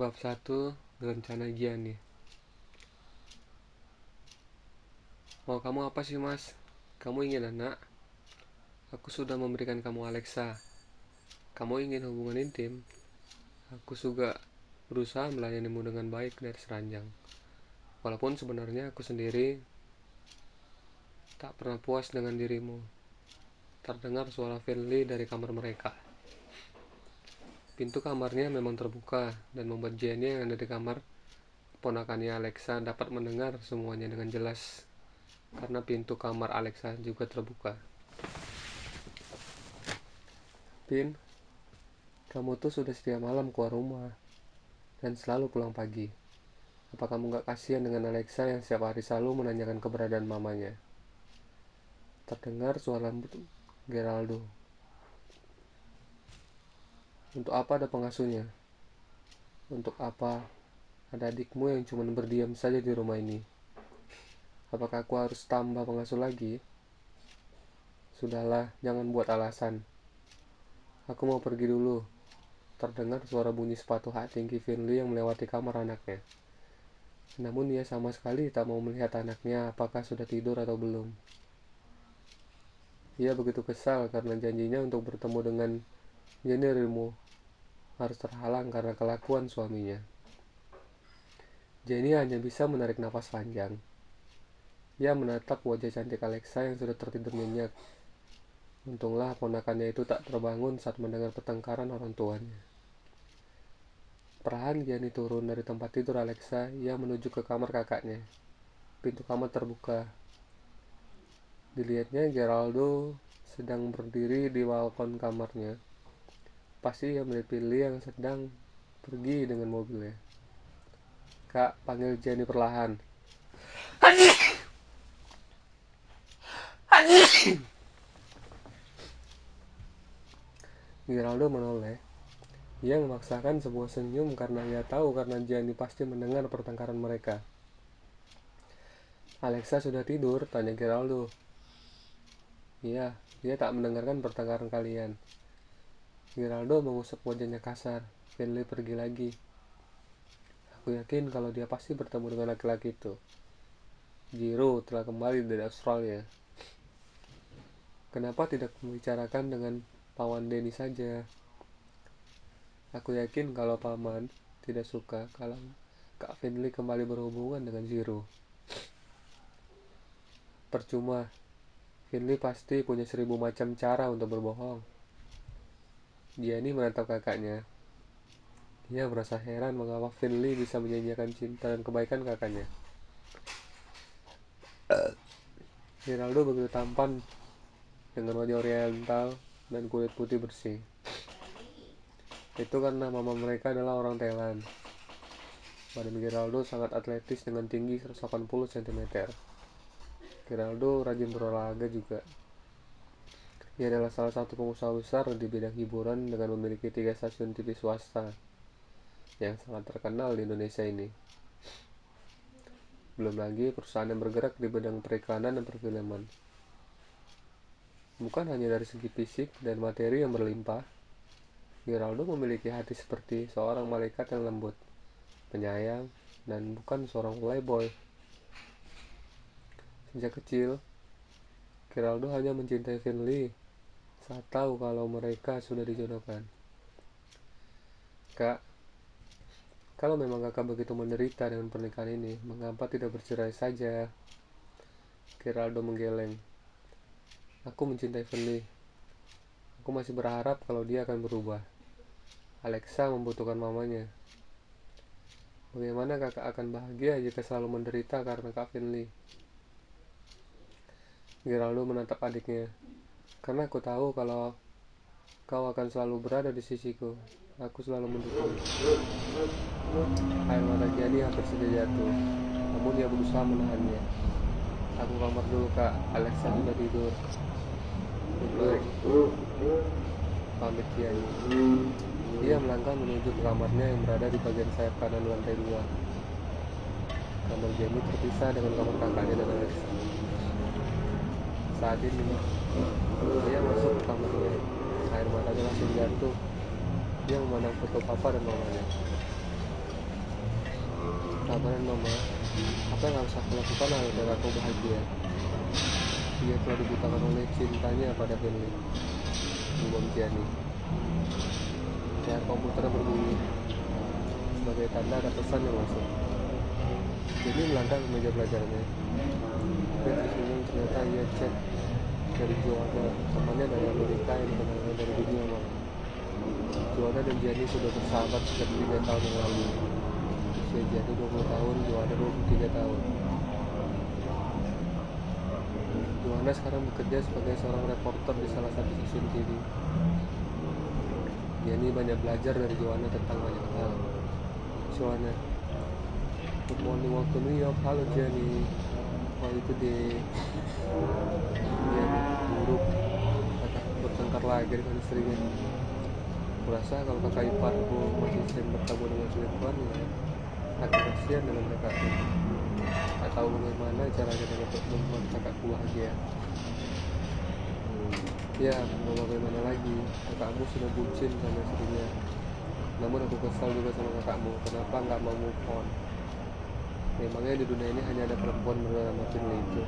Bab 1. Rencana Gianni. Mau kamu apa sih, Mas? Kamu ingin anak? Aku sudah memberikan kamu Alexa. Kamu ingin hubungan intim? Aku juga berusaha melayanimu dengan baik dari seranjang. Walaupun sebenarnya aku sendiri tak pernah puas dengan dirimu. Terdengar suara Finley dari kamar mereka. Pintu kamarnya memang terbuka dan membuat Gianni yang ada di kamar ponakannya Alexa dapat mendengar semuanya dengan jelas karena pintu kamar Alexa juga terbuka. Pin, kamu tuh sudah setiap malam keluar rumah dan selalu pulang pagi. Apa kamu gak kasihan dengan Alexa yang setiap hari selalu menanyakan keberadaan mamanya? Terdengar suara lembut Geraldo. Untuk apa ada pengasuhnya? Untuk apa ada adikmu yang cuma berdiam saja di rumah ini? Apakah aku harus tambah pengasuh lagi? Sudahlah, jangan buat alasan. Aku mau pergi dulu. Terdengar suara bunyi sepatu hak tinggi Finley yang melewati kamar anaknya. Namun ia sama sekali tak mau melihat anaknya apakah sudah tidur atau belum. Ia begitu kesal karena janjinya untuk bertemu dengan Jenny Rimo harus terhalang karena kelakuan suaminya. Jenny hanya bisa menarik nafas panjang. Ia menatap wajah cantik Alexa yang sudah tertidur nyenyak. Untunglah ponakannya itu tak terbangun saat mendengar pertengkaran orang tuanya. Perlahan Gianni turun dari tempat tidur Alexa. Ia menuju ke kamar kakaknya. Pintu kamar terbuka. Dilihatnya Geraldo sedang berdiri di balkon kamarnya. Pasti ia melihat Billy yang sedang pergi dengan mobilnya. Kak, panggil Gianni perlahan. Geraldo menoleh. Ia memaksakan sebuah senyum karena ia tahu karena Gianni pasti mendengar pertengkaran mereka. Alexa sudah tidur? Tanya Geraldo. Iya, dia tak mendengarkan pertengkaran kalian. Geraldo mengusap wajahnya kasar. Finley pergi lagi. Aku yakin kalau dia pasti bertemu dengan laki-laki itu. Jiro telah kembali dari Australia. Kenapa tidak membicarakan dengan Paman Denny saja? Aku yakin kalau Paman tidak suka kalau Kak Finley kembali berhubungan dengan Jiro. Percuma. Finley pasti punya 1000 macam cara untuk berbohong. Gianni menatap kakaknya. Ia merasa heran mengapa Finley bisa menyanyiakan cinta dan kebaikan kakaknya. Geraldo begitu tampan dengan wajah oriental dan kulit putih bersih. Itu karena mama mereka adalah orang Thailand. Badan Geraldo sangat atletis dengan tinggi 180 cm. Geraldo rajin berolahraga juga. Ia adalah salah satu pengusaha besar di bidang hiburan dengan memiliki 3 stasiun TV swasta yang sangat terkenal di Indonesia ini. Belum lagi perusahaan yang bergerak di bidang periklanan dan perfilman. Bukan hanya dari segi fisik dan materi yang berlimpah, Geraldo memiliki hati seperti seorang malaikat yang lembut, penyayang, dan bukan seorang playboy. Sejak kecil, Geraldo hanya mencintai Finley saat tahu kalau mereka sudah dijodohkan. Kak, kalau memang kakak begitu menderita dengan pernikahan ini, mengapa tidak bercerai saja? Geraldo menggeleng. Aku mencintai Finley. Aku masih berharap kalau dia akan berubah. Alexa membutuhkan mamanya. Bagaimana kakak akan bahagia jika selalu menderita karena Kak Finley? Geraldo menatap adiknya. Karena aku tahu kalau kau akan selalu berada di sisiku. Aku selalu mendukung. Air mata Gianni hampir saja jatuh. Namun dia berusaha menahannya. Aku kamar dulu kak, Alexa sudah tidur. Good pamit Gianni. Dia melangkah menuju ke kamarnya yang berada di bagian sayap kanan lantai 2. Kamar Gianni terpisah dengan kamar kakaknya dan Alexa. Saat ini, dia masuk ke kamarnya. Air matanya langsung jatuh. Dia memandang foto papa dan mamanya. kabarin mama, apa yang harus aku lakukan agar aku bahagia. Dia telah dibutakan oleh cintanya pada Finley, Bang Gianni. Layar komputer berbunyi sebagai tanda ada pesan yang masuk. Jadi melangkah ke meja belajarnya. Dia tersenyum, ternyata ia chat dari Joanna, temannya dari Amerika yang dikenalnya dari dunia malam. Joanna dan Gianni sudah bersahabat sejak 3 tahun yang lalu. Usia Gianni 20 tahun, Joanna 23 tahun. Joanna sekarang bekerja sebagai seorang reporter di salah satu stasiun TV. Gianni banyak belajar dari Joanna tentang banyak hal. Joanna, good morning waktu New York. Halo Gianni. Wah itu deh. Dia buruk. Kakak bertengkar lagi dengan istrinya. Kurasa kalau kakak iparku masih sering bertemu dengan selingkuhan ya, aku kasihan dengan kakakku. Tak tahu bagaimana caranya untuk membuat kakakku bahagia. Ya, mau bagaimana lagi? Kakakmu sudah bucin sama istrinya. Namun aku kesal juga sama kakakmu. Kenapa nggak mau move on? Memangnya di dunia ini hanya ada perempuan bernama Finley itu.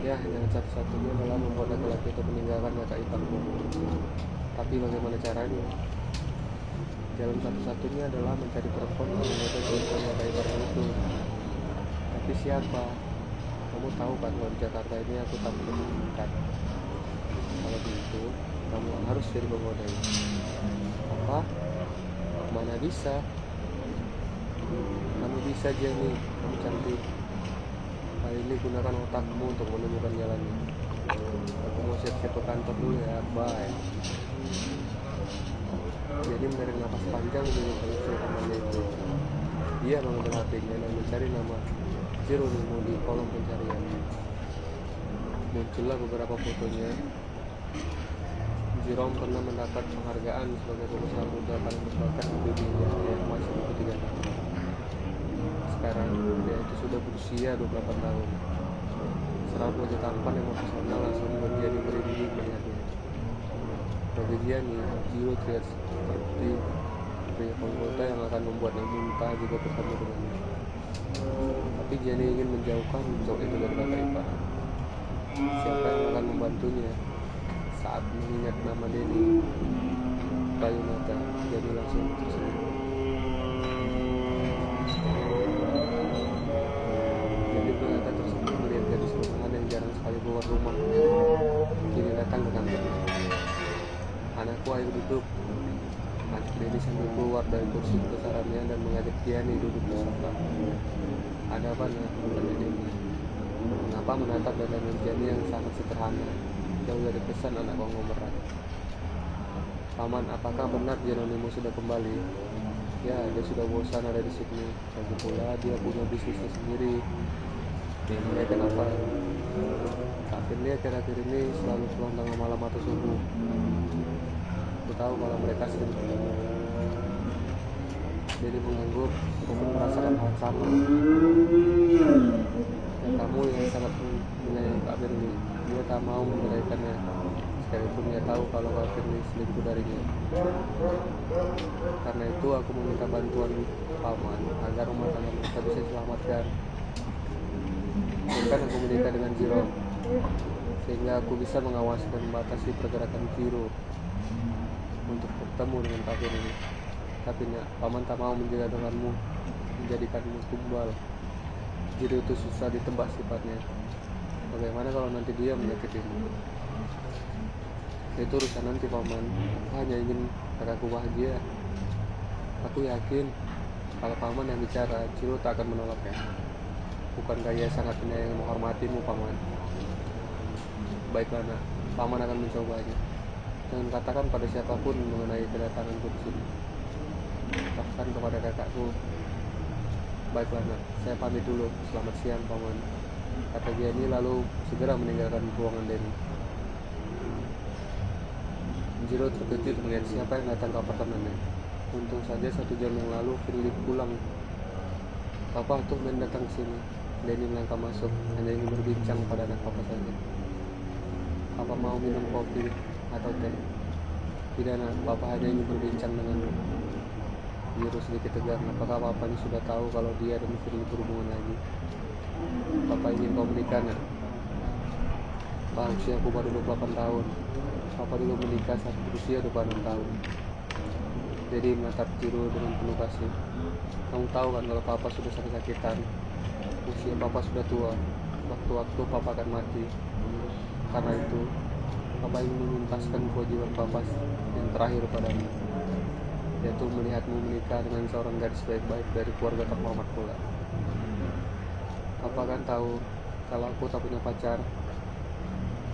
Ya, yang satu-satunya adalah membuat laki-laki itu meninggalkan kakak iparmu. Tapi bagaimana caranya? Jalan satu-satunya adalah mencari perempuan yang mengoda selingkuhan kakak iparmu itu. Tapi siapa? Kamu tahu kan kalau di Jakarta ini aku tak menginginkan. Kalau begitu, kamu harus jadi penggodai. Apa? Mana bisa? Kamu bisa Jenny, kamu cantik. Kali ini gunakan otakmu untuk menemukan jalannya. Aku mau siap-siap ke kantor dulu ya, bye. Jenny menarik nafas panjang di televisi temannya itu. Dia mengambil HP-nya dan mencari nama Geronimo di kolom pencarian. Muncullah beberapa fotonya. Jerome pernah mendapat penghargaan sebagai pengusaha muda paling berbakat di dunia yang masih 23 tahun. Sekarang dia itu sudah berusia 28 tahun. Seorang wajah tampan yang profesional langsung membuat dia merinding melihatnya. Bagi dia nih, Giro terlihat seperti pria penggota yang akan membuatnya muntah jika bertemu dengannya. Tapi Gianni ingin menjauhkan cowok itu dari kakak ipar. Siapa yang akan membantunya? Saat mengingat nama Denny Prayunata, Gianni langsung tersenyum. Gianni ternyata tersenyum melihat gadis rumahan yang jarang sekali keluar rumah. Kini datang ke kantornya. Anakku, ayo duduk. Ajak Denny sambil keluar dari kursi kebesarannya dan mengajak Gianni duduk di sofa. Ada apa nak? Tanya Denny. Kenapa menatap dandanan Gianni yang sangat sederhana, jauh dari kesan anak konglomerat. Paman, apakah benar Geronimo sudah kembali? Ya, dia sudah bosan ada di sini. Lagi pula dia punya bisnisnya sendiri. Memangnya kenapa? Tapi dia akhir-akhir ini selalu pulang tengah malam atau subuh. Aku tahu kalau mereka sering bertemu. Jadi mengangguk, aku pun merasakan hal sama. Dan kamu yang sangat menyayangi Kak Firly, dia tak mau menceraikannya. Sekalipun dia tahu kalau Kak Firly selingkuh darinya. Karena itu aku meminta bantuan paman agar rumah tangga mereka bisa diselamatkan. Bahkan aku menikah dengan Jiro, sehingga aku bisa mengawasi dan membatasi pergerakan Jiro untuk bertemu dengan Kak Firly. Tapi paman tak mau menjaga denganmu, menjadikanmu tumbal. Jiro itu susah ditebak sifatnya. Bagaimana kalau nanti dia menyakitimu? Itu urusan nanti paman. Aku hanya ingin kakakku bahagia. Aku yakin kalau paman yang bicara, Jiro tak akan menolaknya. Bukankah ia sangat menyayangi dan menghormatimu paman? Baiklah nak, paman akan mencobanya. Jangan katakan pada siapapun mengenai kedatanganku di sini. Bahkan kepada kakakku. Baiklah nak, saya pamit dulu. Selamat siang paman, kata Gianni lalu segera meninggalkan ruangan Denny. Jiro terkejut melihat siapa yang datang ke apartemennya. Untung saja 1 jam yang lalu Firly pulang. Papa tuh main datang ke sini. Denny melangkah masuk, hanya ingin berbincang pada anak papa saja. Papa mau minum kopi atau teh? Tidak nak, papa hanya ingin berbincang denganmu. Jiro sedikit tegang. Apakah papa ini sudah tahu kalau dia dan Firly berhubungan lagi? Papa ingin kau menikah, nak? Pak, usia aku baru 28 tahun. Papa dulu menikah saat berusia 26 tahun. Jadi menatap Jiro dengan penuh kasih. Kamu tahu kan kalau papa sudah sakit-sakitan. Usia papa sudah tua. Waktu-waktu papa akan mati. Karena itu, papa ingin menuntaskan kewajiban papa yang terakhir padamu, yaitu melihatmu menikah dengan seorang gadis baik-baik dari keluarga terhormat pula. Papa kan tahu kalau aku tak punya pacar.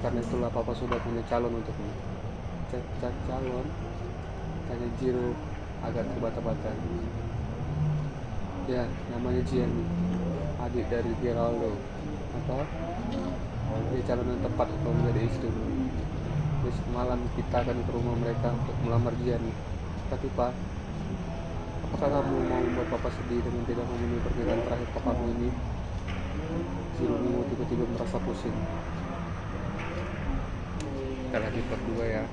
Karena itulah papa sudah punya calon untukmu. Calon? Tanya Jiro agak terbata-bata. Ya, namanya Gianni, adik dari Geraldo. Apa? Dia calon yang tepat untuk menjadi istrimu. Besok malam kita akan ke rumah mereka untuk melamar Gianni. Tapi Pak, apakah kamu mau membuat papa sedih dengan tidak memenuhi pernikahan terakhir papamu ini? Jiro tiba-tiba merasa pusing. Kita lanjut part 2 ya.